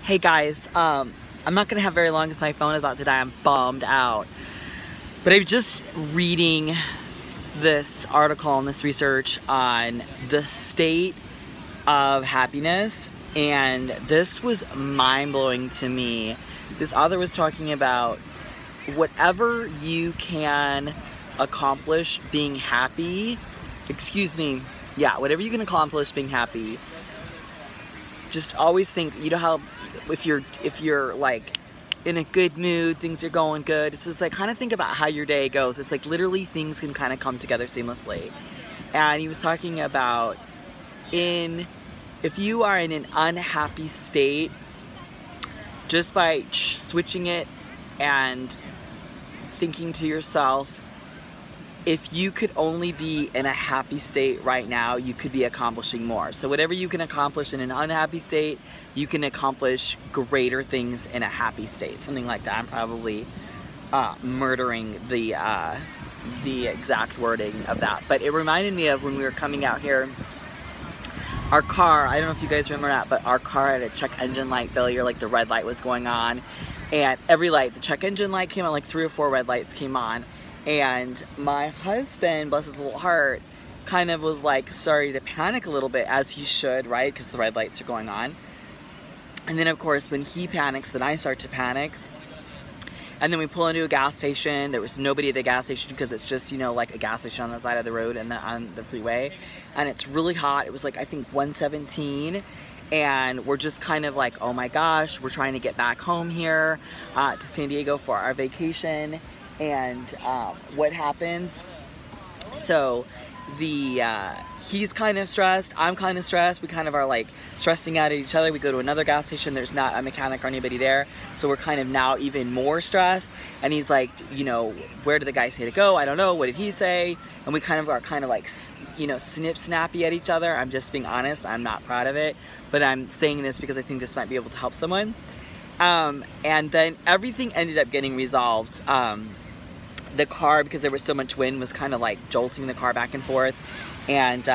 Hey guys, I'm not gonna have very long because my phone is about to die. I'm bummed out. But I'm just reading this article and this research on the state of happiness, and this was mind-blowing to me. This author was talking about whatever you can accomplish being happy, whatever you can accomplish being happy, just always think, you know how if you're like in a good mood, things are going good, it's just like kind of think about how your day goes. It's like literally things can kind of come together seamlessly. And he was talking about if you are in an unhappy state, just by switching it and thinking to yourself, if you could only be in a happy state right now, you could be accomplishing more. So whatever you can accomplish in an unhappy state, you can accomplish greater things in a happy state. Something like that. I'm probably murdering the exact wording of that. But it reminded me of when we were coming out here, our car, I don't know if you guys remember that, but our car had a check engine light failure, like the red light was going on. And every light, the check engine light came on, like 3 or 4 red lights came on. And my husband, bless his little heart, kind of was like starting to panic a little bit, as he should, right? Because the red lights are going on. And then of course when he panics, then I start to panic. And then we pull into a gas station. There was nobody at the gas station because it's just, you know, like a gas station on the side of the road and on the freeway. And it's really hot. It was like, I think 117. And we're just kind of like, oh my gosh, we're trying to get back home here to San Diego for our vacation. And what happens, so he's kind of stressed, I'm kind of stressed, we kind of are like stressing out at each other. We go to another gas station, there's not a mechanic or anybody there, so we're kind of now even more stressed. And he's like, you know, where did the guy say to go? I don't know, what did he say? And we kind of are like, you know, snappy at each other. I'm just being honest, I'm not proud of it, but I'm saying this because I think this might be able to help someone. And then everything ended up getting resolved. The car, because there was so much wind, was kind of like jolting the car back and forth, and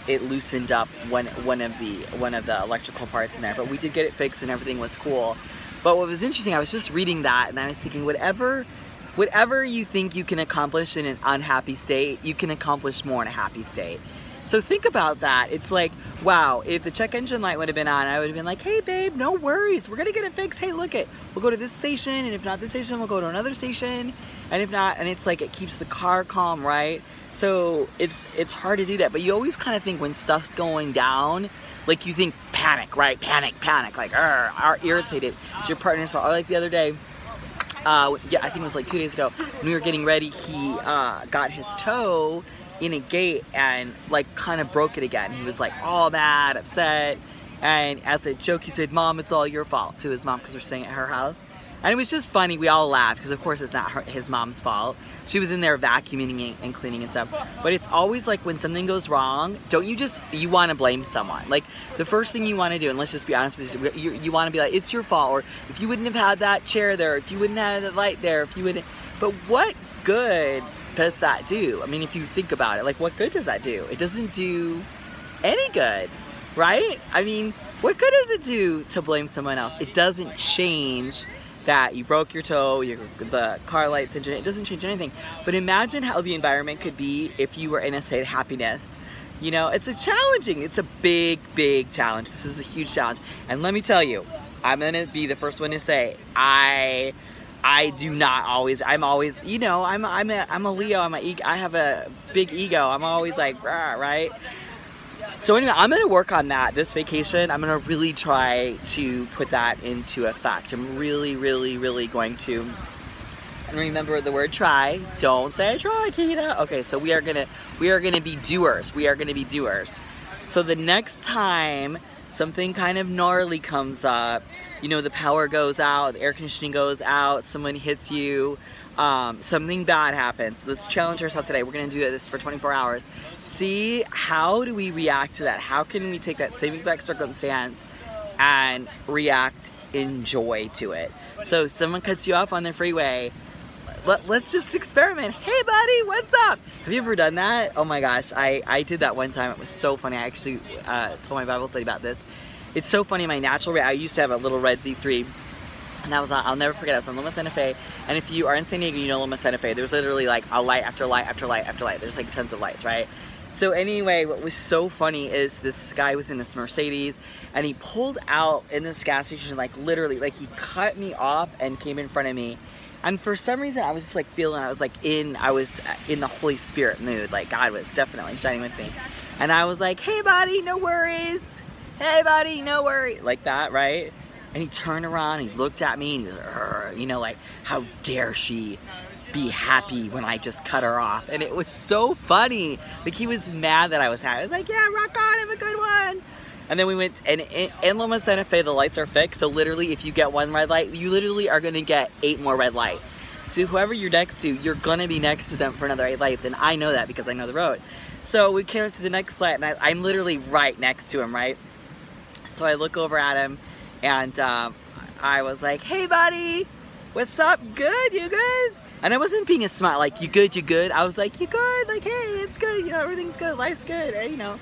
it loosened up one of the electrical parts in there. But we did get it fixed and everything was cool. But what was interesting, I was just reading that and I was thinking, whatever you think you can accomplish in an unhappy state, you can accomplish more in a happy state. So think about that. It's like, wow, if the check engine light would have been on, I would have been like, hey babe, no worries, we're gonna get it fixed. Hey, look it, we'll go to this station, and if not this station, we'll go to another station, and if not, and it's like, it keeps the car calm, right? So it's hard to do that, but you always kind of think when stuff's going down, like you think panic, right? Panic, like, are irritated. It's your partner's fault. Or like the other day, yeah, I think it was like 2 days ago, when we were getting ready, he got his toe in a gate and like kind of broke it again. He was like all mad, upset, and as a joke he said, "Mom, it's all your fault," to his mom, because we're staying at her house. And it was just funny. We all laughed because of course it's not his mom's fault. She was in there vacuuming and cleaning and stuff. But it's always like when something goes wrong, you want to blame someone. Like the first thing you want to do, and let's just be honest with you want to be like, it's your fault, or if you wouldn't have had that chair there, if you wouldn't have had the light there, if you wouldn't. But what good does that do? I mean, if you think about it, like what good does that do? It doesn't do any good, right? I mean, what good does it do to blame someone else? It doesn't change that you broke your toe, the car light's engine, it doesn't change anything. But imagine how the environment could be if you were in a state of happiness. You know, it's a big, big challenge. This is a huge challenge. And let me tell you, I'm gonna be the first one to say, I do not always, I'm always, you know, I'm a Leo, I have a big ego. I'm always like, rah, right? So anyway, I'm gonna work on that this vacation. I'm gonna really try to put that into effect. I'm really, really, really going to, and remember the word try. Don't say try, Kita. Okay, so we are gonna be doers. We are gonna be doers. So the next time something kind of gnarly comes up, you know, the power goes out, the air conditioning goes out, someone hits you, something bad happens. Let's challenge ourselves today. We're gonna do this for 24 hours. See, how do we react to that? How can we take that same exact circumstance and react in joy to it? So someone cuts you off on the freeway, let's just experiment. Hey buddy, what's up? Have you ever done that? Oh my gosh, I did that one time. It was so funny. I actually told my Bible study about this. it's so funny, my natural rate, I used to have a little red Z3, and that was, I'll never forget, I was on Loma Santa Fe, and if you are in San Diego, you know Loma Santa Fe, there's literally like a light after light after light after light, there's like tons of lights, right? So anyway, what was so funny is this guy was in this Mercedes, and he pulled out in this gas station, like literally, like he cut me off and came in front of me. And for some reason, I was just like feeling, I was in the Holy Spirit mood, like God was definitely shining with me. And I was like, hey buddy, no worries. Hey buddy, no worry. Like that, right? And he turned around, and he looked at me, and he was, you know, like, how dare she be happy when I just cut her off? And it was so funny. Like, he was mad that I was happy. I was like, yeah, rock on, have a good one. And then we went, and in Loma Santa Fe, the lights are fixed. So literally, if you get one red light, you literally are gonna get 8 more red lights. So whoever you're next to, you're gonna be next to them for another 8 lights. And I know that because I know the road. So we came up to the next light, and I'm literally right next to him, right? So I look over at him, and I was like, hey buddy, what's up, you good, you good? And I wasn't being a smart, like, you good, you good? I was like, you good? Like, hey, it's good, you know, everything's good, life's good, you know.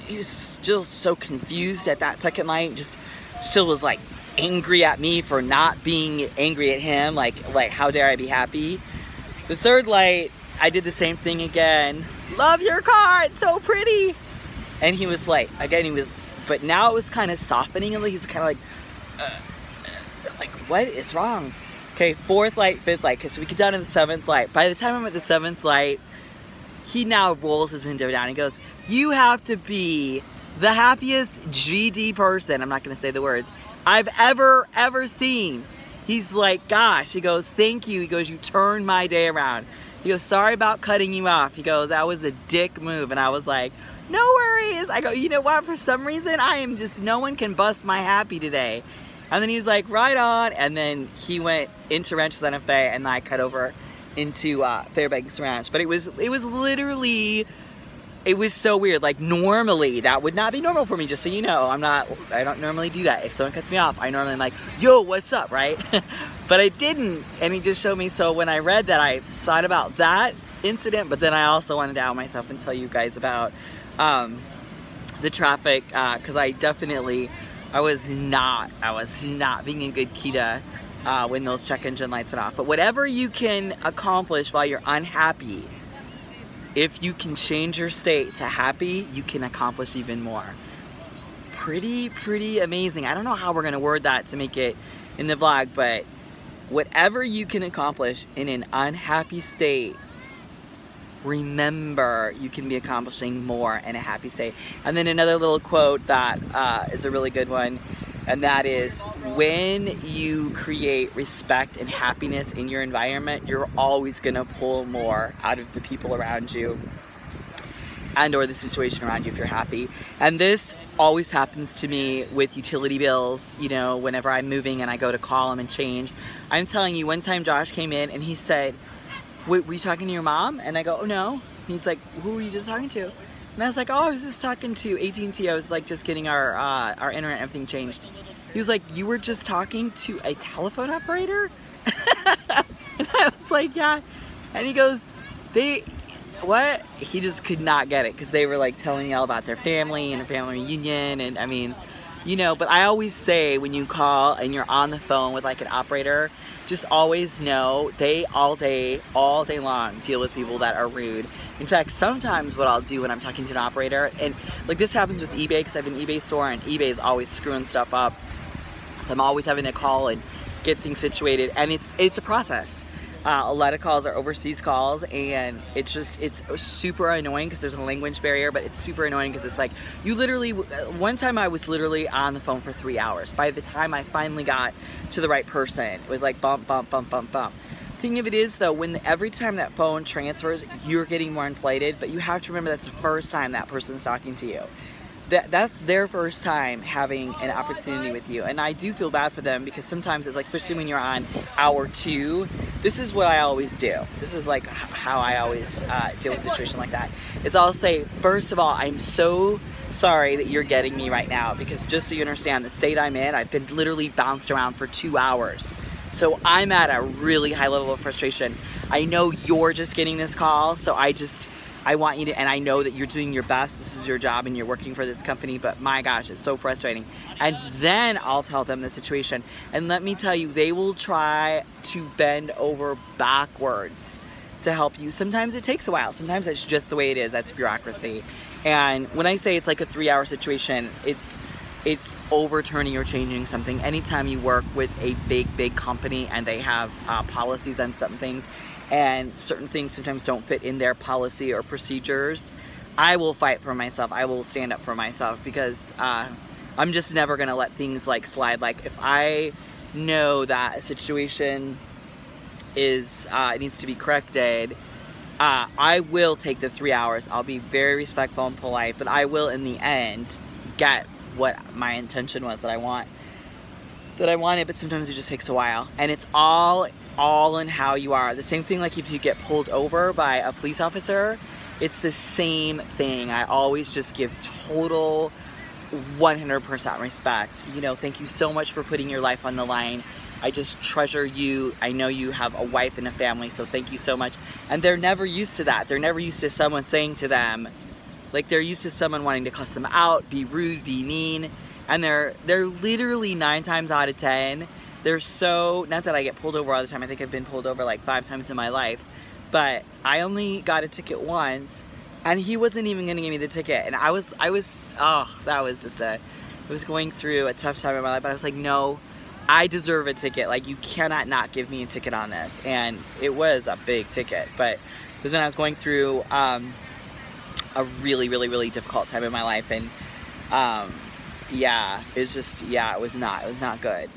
He was still so confused at that second light, just still was like angry at me for not being angry at him, like how dare I be happy. The third light, I did the same thing again. Love your car, it's so pretty. And he was like, again, he was, but now it was kind of softening, and he's kind of like, what is wrong? Okay, 4th light, 5th light, because we get down to the 7th light. By the time I'm at the 7th light, he now rolls his window down. He goes, you have to be the happiest GD person, I'm not going to say the words, I've ever seen. He's like, gosh, he goes, thank you. He goes, you turned my day around. He goes, sorry about cutting you off. He goes, that was a dick move. And I was like, no worries. I go, you know what, for some reason, I am just, no one can bust my happy today. And then he was like, right on. And then he went into Rancho Santa Fe, and I cut over into Fairbanks Ranch. But it was literally, it was so weird. Like, normally, that would not be normal for me, just so you know. I don't normally do that. If someone cuts me off, I normally am like, yo, what's up, right? But I didn't, and he just showed me. So when I read that, I thought about that incident, but then I also wanted to out myself and tell you guys about the traffic, because I was not being a good Kita when those check engine lights went off. But whatever you can accomplish while you're unhappy, if you can change your state to happy, you can accomplish even more. Pretty amazing. I don't know how we're gonna word that to make it in the vlog, but whatever you can accomplish in an unhappy state, remember you can be accomplishing more in a happy state. And then another little quote that is a really good one, and that is, when you create respect and happiness in your environment, you're always gonna pull more out of the people around you and or the situation around you if you're happy. And this always happens to me with utility bills, you know, whenever I'm moving and I go to call them and change. I'm telling you, one time Josh came in and he said, wait, were you talking to your mom? And I go, oh no. He's like, who were you just talking to? And I was like, oh, I was just talking to AT&T. I was like just getting our internet and everything changed. He was like, you were just talking to a telephone operator? And I was like, yeah. And he goes, what? He just could not get it, because they were like telling me all about their family and a family reunion, and I mean, you know, but I always say when you call and you're on the phone with like an operator, just always know they all day long deal with people that are rude. In fact, sometimes what I'll do when I'm talking to an operator, and like this happens with eBay, because I have an eBay store and eBay is always screwing stuff up. So I'm always having to call and get things situated, and it's a process. A lot of calls are overseas calls, and it's super annoying because there's a language barrier, but it's super annoying because it's like, you literally, one time I was literally on the phone for 3 hours. By the time I finally got to the right person, it was like bump, bump, bump, bump, bump. Thing of it is though, every time that phone transfers, you're getting more inflated, but you have to remember that's the first time that person's talking to you. That's their first time having an opportunity with you, and I do feel bad for them, because sometimes it's like, especially when you're on hour 2, this is what I always do. This is like how I always deal with a situation like that. Is I'll say, first of all, I'm so sorry that you're getting me right now, because just so you understand the state I'm in, I've been literally bounced around for 2 hours. So I'm at a really high level of frustration. I know you're just getting this call, so I want you to, and I know that you're doing your best, this is your job and you're working for this company, but my gosh, it's so frustrating. And then I'll tell them the situation. And let me tell you, they will try to bend over backwards to help you. Sometimes it takes a while. Sometimes it's just the way it is. That's bureaucracy. And when I say it's like a 3-hour situation, it's overturning or changing something. Anytime you work with a big company and they have policies on some things, and certain things sometimes don't fit in their policy or procedures, I will fight for myself. I will stand up for myself, because I'm just never gonna let things like slide. Like if I know that a situation is needs to be corrected, I will take the 3 hours. I'll be very respectful and polite, but I will in the end get what my intention was that I wanted, but sometimes it just takes a while. And it's all in how you are. The same thing like if you get pulled over by a police officer, it's the same thing. I always just give total 100% respect. You know, thank you so much for putting your life on the line. I just treasure you. I know you have a wife and a family, so thank you so much. And they're never used to that. They're never used to someone saying to them, like they're used to someone wanting to cuss them out, be rude, be mean. And they're literally 9 times out of 10, they're so, not that I get pulled over all the time, I think I've been pulled over like 5 times in my life, but I only got a ticket once, and he wasn't even gonna give me the ticket. And I was, oh, that was just I was going through a tough time in my life, but I was like, no, I deserve a ticket. Like, you cannot not give me a ticket on this. And it was a big ticket, but it was when I was going through a really difficult time in my life. And yeah, it was just, yeah, it was not good.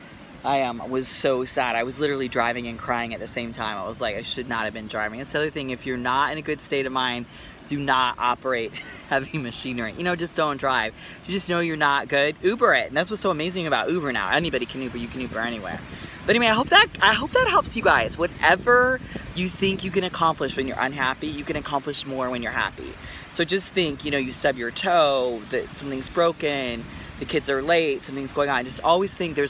I was so sad. I was literally driving and crying at the same time. I was like, I should not have been driving. That's the other thing. If you're not in a good state of mind, do not operate heavy machinery. You know, just don't drive. If you just know you're not good, Uber it. And that's what's so amazing about Uber now. Anybody can Uber. You can Uber anywhere. But anyway, I hope that helps you guys. Whatever you think you can accomplish when you're unhappy, you can accomplish more when you're happy. So just think, you know, you stub your toe, that something's broken, the kids are late, something's going on. Just always think there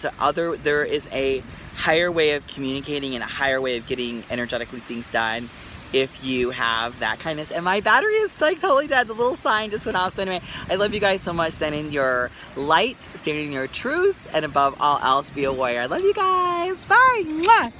is a higher way of communicating and a higher way of getting energetically things done if you have that kindness. And my battery is like totally dead. The little sign just went off. So anyway, I love you guys so much. Stand in your light, stand in your truth, and above all else, be a warrior. I love you guys. Bye. Mwah.